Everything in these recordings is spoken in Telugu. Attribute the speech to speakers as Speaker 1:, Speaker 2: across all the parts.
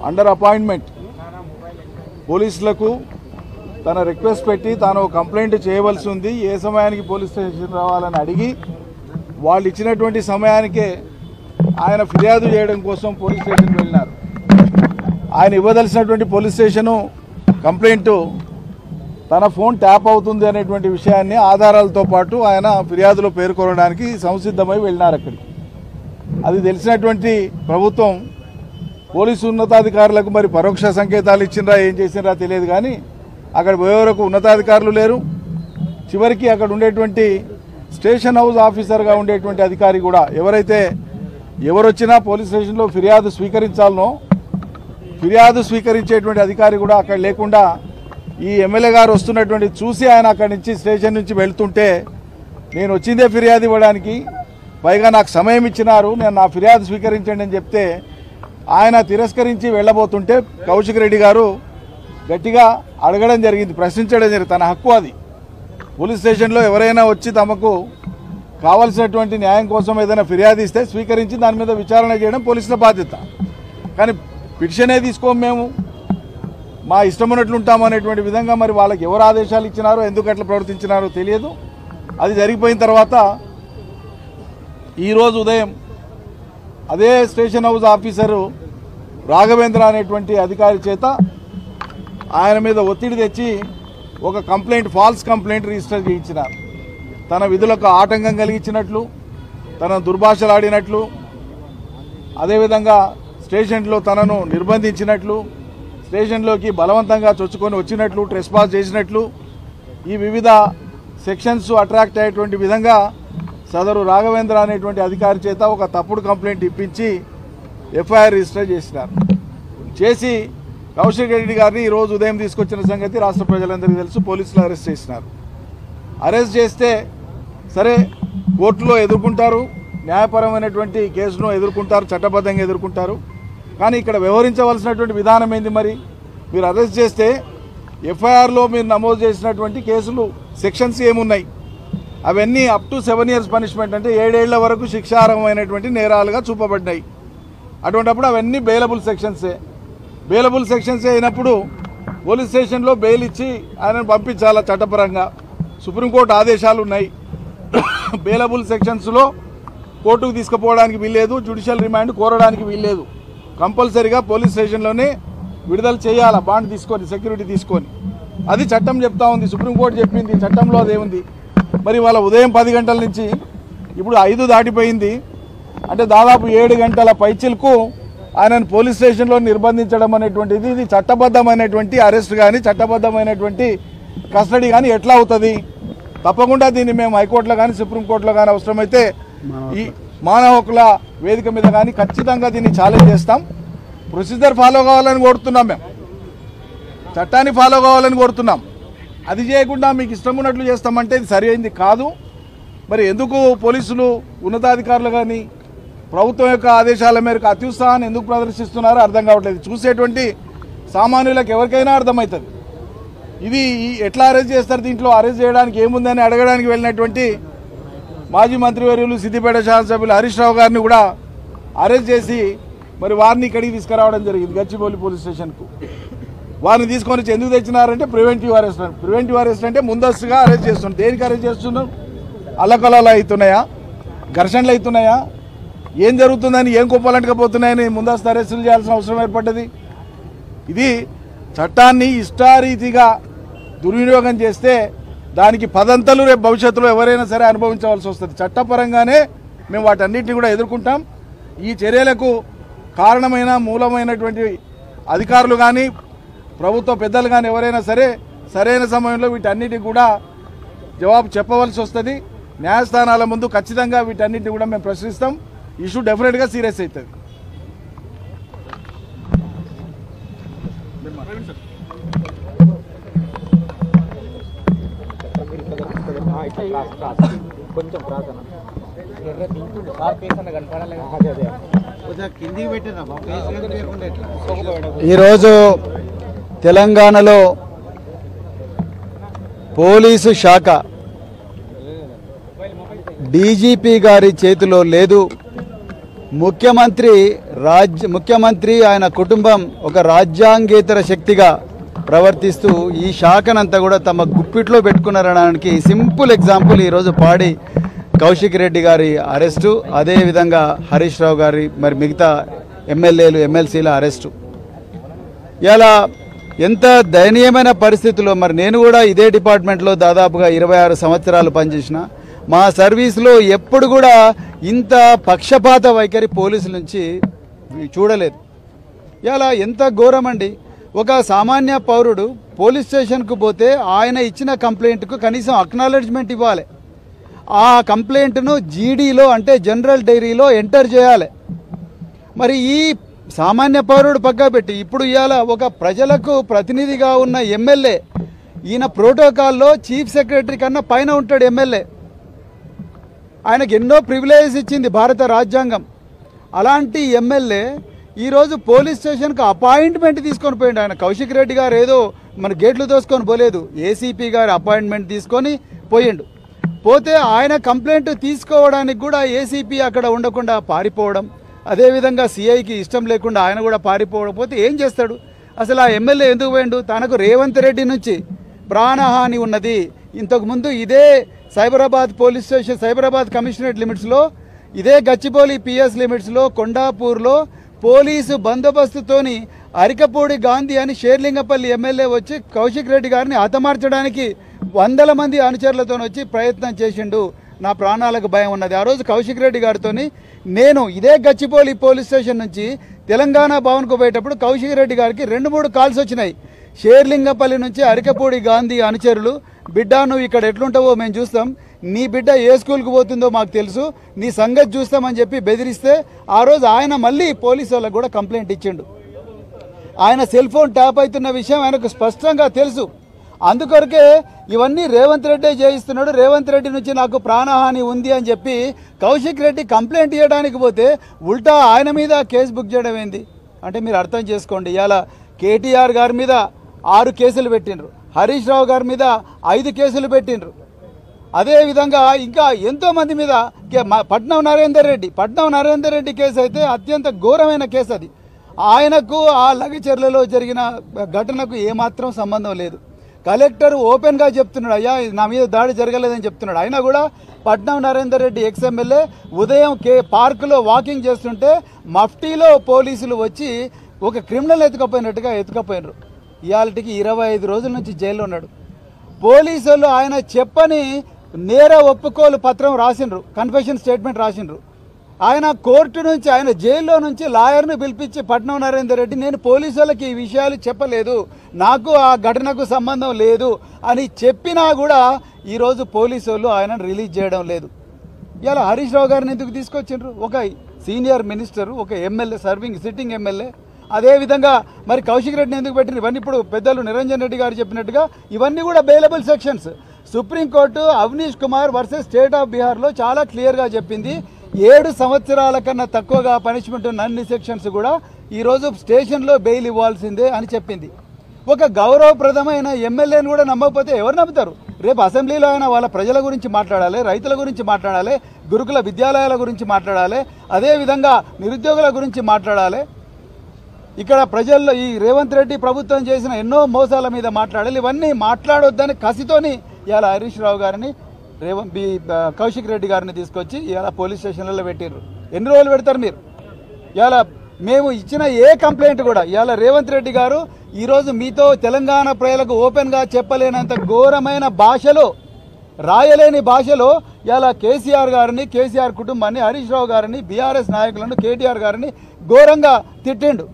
Speaker 1: అండర్ అపాయింట్మెంట్ పోలీసులకు తన రిక్వెస్ట్ పెట్టి తాను కంప్లైంట్ చేయవలసి ఉంది, ఏ సమయానికి పోలీస్ స్టేషన్ రావాలని అడిగి వాళ్ళు ఇచ్చినటువంటి సమయానికే ఆయన ఫిర్యాదు చేయడం కోసం పోలీస్ స్టేషన్ వెళ్ళినారు. ఆయన ఇవ్వదలసినటువంటి పోలీస్ స్టేషను కంప్లైంట్ తన ఫోన్ ట్యాప్ అవుతుంది అనేటువంటి విషయాన్ని ఆధారాలతో పాటు ఆయన ఫిర్యాదులో పేర్కొనడానికి సంసిద్ధమై వెళ్ళినారు అక్కడికి. అది తెలిసినటువంటి ప్రభుత్వం పోలీసు ఉన్నతాధికారులకు మరి పరోక్ష సంకేతాలు ఇచ్చినరా ఏం చేసినరా తెలియదు, కానీ అక్కడ పోయే వరకు ఉన్నతాధికారులు లేరు. చివరికి అక్కడ ఉండేటువంటి స్టేషన్ హౌస్ ఆఫీసర్గా ఉండేటువంటి అధికారి కూడా ఎవరొచ్చినా పోలీస్ స్టేషన్లో ఫిర్యాదు స్వీకరించాలనో ఫిర్యాదు స్వీకరించేటువంటి అధికారి కూడా అక్కడ లేకుండా ఈ ఎమ్మెల్యే గారు వస్తున్నటువంటి చూసి ఆయన అక్కడి నుంచి స్టేషన్ నుంచి వెళ్తుంటే నేను వచ్చిందే ఫిర్యాదు ఇవ్వడానికి, పైగా నాకు సమయం ఇచ్చినారు, నేను నా ఫిర్యాదు స్వీకరించండి అని చెప్తే ఆయన తిరస్కరించి వెళ్ళబోతుంటే కౌశిక్ రెడ్డి గారు గట్టిగా అడగడం జరిగింది, ప్రశ్నించడం జరిగింది. తన హక్కు అది. పోలీస్ స్టేషన్లో ఎవరైనా వచ్చి తమకు కావాల్సినటువంటి న్యాయం కోసం ఏదైనా ఫిర్యాదు ఇస్తే స్వీకరించి దాని మీద విచారణ చేయడం పోలీసుల బాధ్యత. కానీ పిటిషనే తీసుకోము, మేము మా ఇష్టం ఉన్నట్లు ఉంటామనేటువంటి విధంగా మరి వాళ్ళకి ఎవరు ఆదేశాలు ఇచ్చినారో ఎందుకు అట్లా ప్రవర్తించినారో తెలియదు. అది జరిగిపోయిన తర్వాత ఈరోజు ఉదయం అదే స్టేషన్ హౌస్ ఆఫీసరు రాఘవేంద్ర అనేటువంటి అధికారి చేత ఆయన మీద ఒత్తిడి తెచ్చి ఒక కంప్లైంట్, ఫాల్స్ కంప్లైంట్ రిజిస్టర్ చేయించినారు. తన విధులకు ఆటంకం కలిగించినట్లు, తన దుర్భాషలాడినట్లు, అదేవిధంగా స్టేషన్లో తనను నిర్బంధించినట్లు, స్టేషన్లోకి బలవంతంగా చొచ్చుకొని వచ్చినట్లు, ట్రెస్పాస్ చేసినట్లు, ఈ వివిధ సెక్షన్స్ అట్రాక్ట్ అయ్యేటువంటి విధంగా సదరు రాఘవేంద్ర అనేటువంటి అధికారి చేత ఒక తప్పుడు కంప్లైంట్ ఇప్పించి ఎఫ్ఐఆర్ రిజిస్టర్ చేసినారు. చేసి కౌశిక్ రెడ్డి గారిని ఈరోజు ఉదయం తీసుకొచ్చిన సంగతి రాష్ట్ర ప్రజలందరికీ తెలుసు. పోలీసులు అరెస్ట్ చేసినారు. అరెస్ట్ చేస్తే సరే కోర్టులో ఎదుర్కొంటారు, న్యాయపరమైనటువంటి కేసును ఎదుర్కొంటారు, చట్టబద్ధంగా ఎదుర్కొంటారు. కానీ ఇక్కడ వ్యవహరించవలసినటువంటి విధానం ఏంది? మరి మీరు అరెస్ట్ చేస్తే ఎఫ్ఐఆర్లో మీరు నమోదు చేసినటువంటి కేసులు సెక్షన్స్ ఏమున్నాయి, అవన్నీ అప్ టు 7 years పనిష్మెంట్, అంటే 7 ఏళ్ల వరకు శిక్షార్హమైనటువంటి నేరాలుగా చూపబడ్డాయి. అటువంటిప్పుడు అవన్నీ బెయిలబుల్ సెక్షన్సే. బెయిలబుల్ సెక్షన్సే అయినప్పుడు పోలీస్ స్టేషన్లో బెయిల్ ఇచ్చి ఆయనను పంపించాలా చట్టపరంగా. సుప్రీంకోర్టు ఆదేశాలు ఉన్నాయి. బెయిలబుల్ సెక్షన్స్లో కోర్టుకు తీసుకుపోవడానికి వీల్లేదు, జ్యుడిషియల్ రిమాండ్ కోరడానికి వీల్లేదు. కంపల్సరీగా పోలీస్ స్టేషన్లోనే విడుదల చేయాలా, బాండ్ తీసుకొని, సెక్యూరిటీ తీసుకొని. అది చట్టం చెప్తా ఉంది, సుప్రీంకోర్టు చెప్పింది, చట్టంలో అదేముంది. మరి వాళ్ళ ఉదయం 10 గంటల నుంచి ఇప్పుడు 5 దాటిపోయింది, అంటే దాదాపు 7 గంటల పైచిలకు ఆయనను పోలీస్ స్టేషన్లో నిర్బంధించడం అనేటువంటిది ఇది చట్టబద్ధమైనటువంటి అరెస్ట్ కానీ చట్టబద్ధమైనటువంటి కస్టడీ కానీ ఎట్లా అవుతుంది? తప్పకుండా దీన్ని మేము హైకోర్టులో కానీ సుప్రీంకోర్టులో కానీ అవసరమైతే ఈ మానవ హక్కుల వేదిక మీద కానీ ఖచ్చితంగా దీన్ని ఛాలెంజ్ చేస్తాం. ప్రొసీజర్ ఫాలో కావాలని కోరుతున్నాం, మేము చట్టాన్ని ఫాలో కావాలని కోరుతున్నాం. అది చేయకుండా మీకు ఇష్టం ఉన్నట్లు చేస్తామంటే ఇది సరి అయింది కాదు. మరి ఎందుకు పోలీసులు ఉన్నతాధికారులు కానీ ప్రభుత్వం యొక్క ఆదేశాల మేరకు అత్యుత్సాహాన్ని ఎందుకు ప్రదర్శిస్తున్నారో అర్థం కావట్లేదు. చూసేటువంటి సామాన్యులకు ఎవరికైనా అర్థమవుతుంది ఇది ఎట్లా అరెస్ట్ చేస్తారు, దీంట్లో అరెస్ట్ చేయడానికి ఏముందని అడగడానికి వెళ్ళినటువంటి మాజీ మంత్రివర్యులు సిద్దిపేట శాసనసభ్యులు హరీష్ రావు గారిని కూడా అరెస్ట్ చేసి మరి వారిని ఇక్కడికి తీసుకురావడం జరిగింది, గచ్చిబౌలి పోలీస్ స్టేషన్కు. వారిని తీసుకొని వచ్చి ఎందుకు తెచ్చినారంటే ప్రివెంటివ్ అరెస్ట్. ప్రివెంటివ్ అరెస్ట్ అంటే ముందస్తుగా అరెస్ట్ చేస్తున్నారు. దేనికి అరెస్ట్ చేస్తున్నారు? అల్లకల్లాలు అవుతున్నాయా, ఘర్షణలు అవుతున్నాయా, ఏం జరుగుతుందని, ఏం కుప్పలంటకపోతున్నాయని ముందస్తు అరెస్టులు చేయాల్సిన అవసరం ఏర్పడ్డది. ఇది చట్టాన్ని ఇష్టారీతిగా దుర్వినియోగం చేస్తే దానికి పదంతలు రేపు భవిష్యత్తులో ఎవరైనా సరే అనుభవించవలసి వస్తుంది. చట్టపరంగానే మేము వాటన్నిటిని కూడా ఎదుర్కొంటాం. ఈ చర్యలకు కారణమైన మూలమైనటువంటి అధికారులు కానీ ప్రభుత్వ పెద్దలు కానీ ఎవరైనా సరే సరైన సమయంలో వీటన్నిటికి కూడా జవాబు చెప్పవలసి వస్తుంది. న్యాయస్థానాల ముందు ఖచ్చితంగా వీటన్నిటిని కూడా మేము ప్రశ్నిస్తాం. ఇష్యూ డెఫినెట్గా సీరియస్ అవుతుంది.
Speaker 2: ఈరోజు తెలంగాణలో పోలీసు శాఖ డీజీపీ గారి చేతిలో లేదు, ముఖ్యమంత్రి ఆయన కుటుంబం ఒక రాజ్యాంగేతర శక్తిగా ప్రవర్తిస్తూ ఈ శాఖనంతా కూడా తమ గుప్పిట్లో పెట్టుకున్నారనడానికి సింపుల్ ఎగ్జాంపుల్ ఈరోజు పాడి కౌశిక్ రెడ్డి గారి అరెస్టు, అదేవిధంగా హరీష్ రావు గారి మరి మిగతా ఎమ్మెల్యేలు ఎమ్మెల్సీల అరెస్టు. ఇలా ఎంత దయనీయమైన పరిస్థితుల్లో మరి నేను కూడా ఇదే డిపార్ట్మెంట్లో దాదాపుగా 26 సంవత్సరాలు పనిచేసిన మా సర్వీస్లో ఎప్పుడు కూడా ఇంత పక్షపాత వైఖరి పోలీసుల నుంచి చూడలేదు. ఇలా ఎంత ఘోరమండి. ఒక సామాన్య పౌరుడు పోలీస్ స్టేషన్కు పోతే ఆయన ఇచ్చిన కంప్లైంట్కు కనీసం అక్నాలెడ్జ్మెంట్ ఇవ్వాలి. ఆ కంప్లైంట్ను జీడీలో అంటే జనరల్ డైరీలో ఎంటర్ చేయాలి. మరి ఈ సామాన్య పౌరుడు పక్కా పెట్టి ఇప్పుడు ఇవాళ ఒక ప్రజలకు ప్రతినిధిగా ఉన్న ఎమ్మెల్యే, ఈయన ప్రోటోకాల్లో చీఫ్ సెక్రటరీ కన్నా పైన ఉంటాడు ఎమ్మెల్యే. ఆయనకు ఎన్నో ప్రివిలేజెస్ ఇచ్చింది భారత రాజ్యాంగం. అలాంటి ఎమ్మెల్యే ఈరోజు పోలీస్ స్టేషన్కు అపాయింట్మెంట్ తీసుకొని పోయిండు. ఆయన కౌశిక్ రెడ్డి గారు ఏదో మన గేట్లు దోసుకొని పోలేదు, ఏసీపీ గారు అపాయింట్మెంట్ తీసుకొని పోయిండు. పోతే ఆయన కంప్లైంట్ తీసుకోవడానికి కూడా ఏసీపీ అక్కడ ఉండకుండా పారిపోవడం, అదేవిధంగా సిఐకి ఇష్టం లేకుండా ఆయన కూడా పారిపోవడం. పోతే ఏం చేస్తాడు అసలు? ఆ ఎమ్మెల్యే ఎందుకు పోయిండు? తనకు రేవంత్ రెడ్డి నుంచి ప్రాణహాని ఉన్నది. ఇంతకుముందు ఇదే Cyberabad police station, Cyberabad commissionerate లిమిట్స్లో, ఇదే గచ్చిబౌలి పిఎస్ లిమిట్స్లో, కొండాపూర్లో పోలీసు బందోబస్తుతోని అరికపూడి గాంధీ అని షేర్లింగపల్లి ఎమ్మెల్యే వచ్చి కౌశిక్ రెడ్డి గారిని హతమార్చడానికి 100 మంది అనుచరులతో వచ్చి ప్రయత్నం చేసిండు. నా ప్రాణాలకు భయం ఉన్నది. ఆ రోజు కౌశిక్ రెడ్డి గారితో నేను ఇదే గచ్చిబౌలి పోలీస్ స్టేషన్ నుంచి తెలంగాణ భవన్కు పోయేటప్పుడు కౌశిక్ రెడ్డి గారికి 2-3 కాల్స్ వచ్చినాయి. షేర్లింగపల్లి నుంచి అరికపూడి గాంధీ అనుచరులు, బిడ్డ నువ్వు ఇక్కడ ఎట్లుంటావో మేము చూస్తాం, నీ బిడ్డ ఏ స్కూల్కి పోతుందో మాకు తెలుసు, నీ సంగతి చూస్తామని చెప్పి బెదిరిస్తే ఆ రోజు ఆయన మళ్ళీ పోలీసు వాళ్ళకు కూడా కంప్లైంట్ ఇచ్చిండు. ఆయన సెల్ ఫోన్ ట్యాప్ అవుతున్న విషయం ఆయనకు స్పష్టంగా తెలుసు. అందుకొరకే ఇవన్నీ రేవంత్ రెడ్డి చేయిస్తున్నాడు. రేవంత్ రెడ్డి నుంచి నాకు ప్రాణహాని ఉంది అని చెప్పి కౌశిక్ రెడ్డి కంప్లైంట్ ఇవ్వడానికి పోతే ఉల్టా ఆయన మీద కేసు బుక్ చేయడం ఏంది అంటే మీరు అర్థం చేసుకోండి. ఇవాళ కేటీఆర్ గారి మీద 6 కేసులు పెట్టిండ్రు, హరీష్ రావు గారి మీద 5 కేసులు పెట్టిండ్రు. అదేవిధంగా ఇంకా ఎంతోమంది మీద పట్నం నరేందర్ రెడ్డి కేసు అయితే అత్యంత ఘోరమైన కేసు అది. ఆయనకు ఆ లగచర్లలో జరిగిన ఘటనకు ఏమాత్రం సంబంధం లేదు. కలెక్టర్ ఓపెన్గా చెప్తున్నాడు, అయ్యా నా మీద దాడి జరగలేదని చెప్తున్నాడు. అయినా కూడా పట్నం నరేందర్ రెడ్డి ఎక్స్ఎమ్మెల్యే ఉదయం పార్కులో వాకింగ్ చేస్తుంటే మఫ్టీలో పోలీసులు వచ్చి ఒక క్రిమినల్ ఎత్తుకపోయినారు. ఇవాళకి 25 రోజుల నుంచి జైల్లో ఉన్నాడు. పోలీసులు ఆయన చెప్పని నేర ఒప్పుకోలు పత్రం రాసిండ్రు, కన్ఫెషన్ స్టేట్మెంట్ రాసిండ్రు. ఆయన కోర్టు నుంచి, ఆయన జైల్లో నుంచి లాయర్ను పిలిపించి పట్నం నరేందర్ రెడ్డి నేను పోలీసులకి ఈ విషయాలు చెప్పలేదు, నాకు ఆ ఘటనకు సంబంధం లేదు అని చెప్పినా కూడా ఈరోజు పోలీసులు ఆయనను రిలీజ్ చేయడం లేదు. ఇలా హరీష్ రావు గారిని ఎందుకు తీసుకొచ్చిండ్రు? ఒక సీనియర్ మినిస్టరు, ఒక ఎమ్మెల్యే, సిట్టింగ్ ఎమ్మెల్యే. అదేవిధంగా మరి కౌశిక్ రెడ్డిని ఎందుకు పెట్టిండ్రు? ఇవన్నీ ఇప్పుడు పెద్దలు నిరంజన్ రెడ్డి గారు చెప్పినట్టుగా ఇవన్నీ కూడా bailable sections. Supreme court Avneesh Kumar versus state of బీహార్లో చాలా క్లియర్గా చెప్పింది. 7 సంవత్సరాల కన్నా తక్కువగా పనిష్మెంట్ ఉన్న అన్ని సెక్షన్స్ కూడా ఈరోజు స్టేషన్లో బెయిల్ ఇవ్వాల్సిందే అని చెప్పింది. ఒక గౌరవప్రదమైన ఎమ్మెల్యేని కూడా నమ్మకపోతే ఎవరు నమ్ముతారు? రేపు అసెంబ్లీలో అయినా వాళ్ళ ప్రజల గురించి మాట్లాడాలి, రైతుల గురించి మాట్లాడాలి, గురుకుల విద్యాలయాల గురించి మాట్లాడాలి, అదేవిధంగా నిరుద్యోగుల గురించి మాట్లాడాలి. ఇక్కడ ప్రజల్లో ఈ రేవంత్ రెడ్డి ప్రభుత్వం చేసిన ఎన్నో మోసాల మీద మాట్లాడాలి. ఇవన్నీ మాట్లాడొద్దని కసితోని ఇలా హరీష్ రావు గారిని కౌశిక్ రెడ్డి గారిని తీసుకొచ్చి ఇలా పోలీస్ స్టేషన్లలో పెట్టిర్రు. ఎన్ని రోజులు పెడతారు మీరు? ఇలా మేము ఇచ్చిన ఏ కంప్లైంట్ కూడా ఇవాళ రేవంత్ రెడ్డి గారు ఈరోజు మీతో తెలంగాణ ప్రజలకు ఓపెన్గా చెప్పలేనంత ఘోరమైన భాషలో, రాయలేని భాషలో ఇలా కేసీఆర్ గారిని, కేసీఆర్ కుటుంబాన్ని, హరీష్ రావు గారిని, బీఆర్ఎస్ నాయకులను, కేటీఆర్ గారిని ఘోరంగా తిట్టిండు.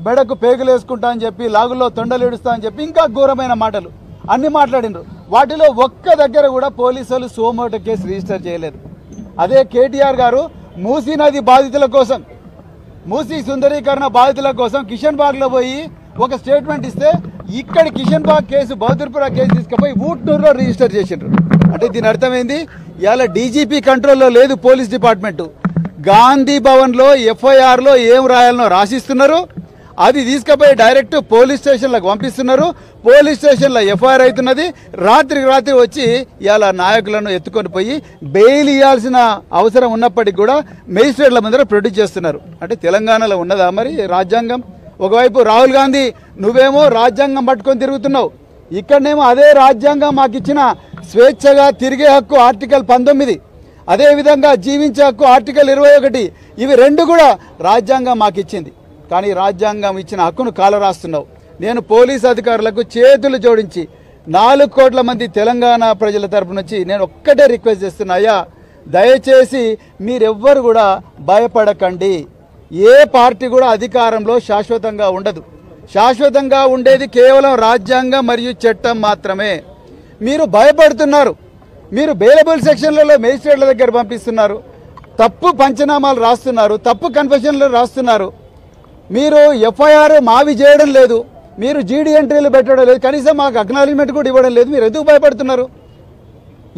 Speaker 2: బెడకు పేగులు వేసుకుంటా అని చెప్పి, లాగుల్లో తొండలేడుస్తా అని చెప్పి ఇంకా ఘోరమైన మాటలు అన్ని మాట్లాడిండ్రు. వాటిలో ఒక్క దగ్గర కూడా పోలీసులు సోమోటో కేసు రిజిస్టర్ చేయలేదు. అదే కేటీఆర్ గారు మూసీ నది బాధితుల కోసం, మూసీ సుందరీకరణ బాధితుల కోసం కిషన్ బాగ్లో పోయి ఒక స్టేట్మెంట్ ఇస్తే ఇక్కడ కిషన్ బాగ్ కేసు, బహదూర్పురా కేసు తీసుకుపోయి ఊట్నూరులో రిజిస్టర్ చేసిండ్రు. అంటే దీని అర్థమైంది ఇవాళ డీజీపీ కంట్రోల్లో లేదు పోలీస్ డిపార్ట్మెంటు. గాంధీ భవన్లో ఎఫ్ఐఆర్లో ఏం రాయాలనో రాసిస్తున్నారు. అది తీసుకుపోయి డైరెక్ట్ పోలీస్ స్టేషన్లకు పంపిస్తున్నారు. పోలీస్ స్టేషన్లో ఎఫ్ఐఆర్ అవుతున్నది. రాత్రికి రాత్రి వచ్చి ఇలా నాయకులను ఎత్తుకొని పోయి బెయిల్ ఇవ్వాల్సిన అవసరం ఉన్నప్పటికీ కూడా మేజిస్ట్రేట్ల ముందర ప్రొడ్యూస్ చేస్తున్నారు. అంటే తెలంగాణలో ఉన్నదా మరి రాజ్యాంగం? ఒకవైపు రాహుల్ గాంధీ నువ్వేమో రాజ్యాంగం పట్టుకొని తిరుగుతున్నావు, ఇక్కడనేమో అదే రాజ్యాంగం మాకు ఇచ్చిన స్వేచ్ఛగా తిరిగే హక్కు ఆర్టికల్ 19, అదేవిధంగా జీవించే హక్కు ఆర్టికల్ 21, ఇవి రెండు కూడా రాజ్యాంగం మాకు ఇచ్చింది. కానీ రాజ్యాంగం ఇచ్చిన హక్కును కాలరాస్తున్నావు. నేను పోలీస్ అధికారులకు చేతులు జోడించి 4 కోట్ల మంది తెలంగాణ ప్రజల తరపు నుంచి నేను ఒక్కటే రిక్వెస్ట్ చేస్తున్నా, అయ్యా దయచేసి మీరెవ్వరు కూడా భయపడకండి. ఏ పార్టీ కూడా అధికారంలో శాశ్వతంగా ఉండదు. శాశ్వతంగా ఉండేది కేవలం రాజ్యాంగం మరియు చట్టం మాత్రమే. మీరు భయపడుతున్నారు. మీరు బెయిలబుల్ సెక్షన్లలో మేజిస్ట్రేట్ల దగ్గర పంపిస్తున్నారు, తప్పు పంచనామాలు రాస్తున్నారు, తప్పు కన్ఫెషన్లు రాస్తున్నారు. మీరు ఎఫ్ఐఆర్ మావి చేయడం లేదు, మీరు జీడీ ఎంట్రీలు పెట్టడం లేదు, కనీసం మాకు అక్నాలజ్మెంట్ కూడా ఇవ్వడం లేదు. మీరు ఎందుకు భయపడుతున్నారు?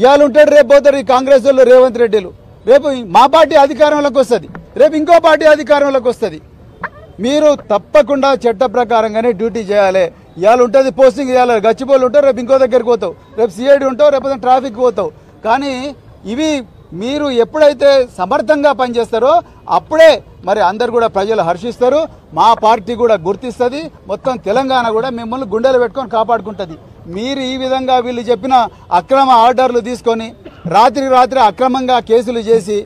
Speaker 2: ఇవాళ ఉంటాడు, రేపు పోతారు ఈ కాంగ్రెస్ వాళ్ళు, రేవంత్ రెడ్డిలు. రేపు మా పార్టీ అధికారంలోకి వస్తుంది, రేపు ఇంకో పార్టీ అధికారంలోకి వస్తుంది. మీరు తప్పకుండా చట్ట ప్రకారంగానే డ్యూటీ చేయాలి. ఇవాళ ఉంటుంది పోస్టింగ్, ఇవాళ గచ్చిబౌలి ఉంటావు, రేపు ఇంకో దగ్గరికి పోతావు, రేపు సిఐడి ఉంటావు, రేపు ట్రాఫిక్ పోతావు. కానీ ఇవి మీరు ఎప్పుడైతే సమర్థంగా పనిచేస్తారో అప్పుడే మరి అందరు కూడా ప్రజలు హర్షిస్తారు. మా పార్టీ కూడా గుర్తిస్తుంది, మొత్తం తెలంగాణ కూడా మిమ్మల్ని గుండెలు పెట్టుకొని కాపాడుకుంటుంది. మీరు ఈ విధంగా వీళ్ళు చెప్పిన అక్రమ ఆర్డర్లు తీసుకొని రాత్రి అక్రమంగా కేసులు చేసి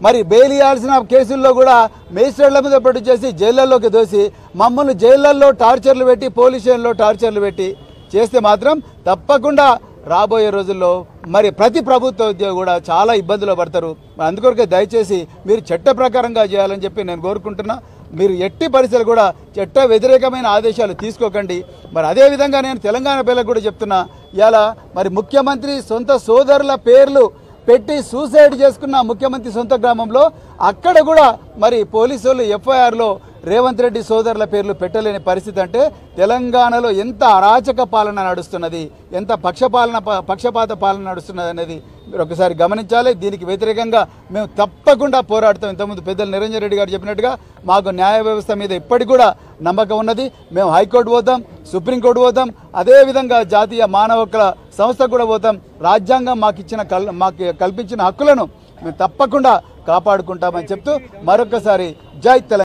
Speaker 2: మరి బెయిల్ ఇవ్వాల్సిన కేసుల్లో కూడా మేజిస్ట్రేట్ల మీద ప్రొడ్యూస్ చేసి జైళ్లలోకి దోసి మమ్మల్ని జైళ్లలో టార్చర్లు పెట్టి పోలీస్ స్టేషన్లో టార్చర్లు పెట్టి చేస్తే మాత్రం తప్పకుండా రాబోయే రోజుల్లో మరి ప్రతి ప్రభుత్వ ఉద్యోగి కూడా చాలా ఇబ్బందులు పడతారు. అందుకొరకే దయచేసి మీరు చట్ట ప్రకారంగా చేయాలని చెప్పి నేను కోరుకుంటున్నా. మీరు ఎట్టి పరిస్థితులు కూడా చట్ట వ్యతిరేకమైన ఆదేశాలు తీసుకోకండి. మరి అదేవిధంగా నేను తెలంగాణ పిల్లలకు కూడా చెప్తున్నా, ఇలా మరి ముఖ్యమంత్రి సొంత సోదరుల పేర్లు పెట్టి సూసైడ్ చేసుకున్న ముఖ్యమంత్రి సొంత గ్రామంలో అక్కడ కూడా మరి పోలీసులు ఎఫ్ఐఆర్లో రేవంత్ రెడ్డి సోదరుల పేర్లు పెట్టలేని పరిస్థితి. అంటే తెలంగాణలో ఎంత అరాచక పాలన నడుస్తున్నది, ఎంత పక్షపాత పాలన నడుస్తున్నది అనేది మీరు ఒకసారి గమనించాలి. దీనికి వ్యతిరేకంగా మేము తప్పకుండా పోరాడతాం. ఇంతకుముందు పెద్దలు నిరంజన్ రెడ్డి గారు చెప్పినట్టుగా మాకు న్యాయ వ్యవస్థ మీద ఇప్పటికి కూడా నమ్మకం ఉన్నది. మేము హైకోర్టు పోతాం, సుప్రీంకోర్టు పోతాం, అదేవిధంగా జాతీయ మానవ హక్కుల సంస్థకు కూడా పోతాం. రాజ్యాంగం మాకు కల్పించిన హక్కులను మేము తప్పకుండా కాపాడుకుంటామని చెప్తూ మరొకసారి జై తెలంగాణ.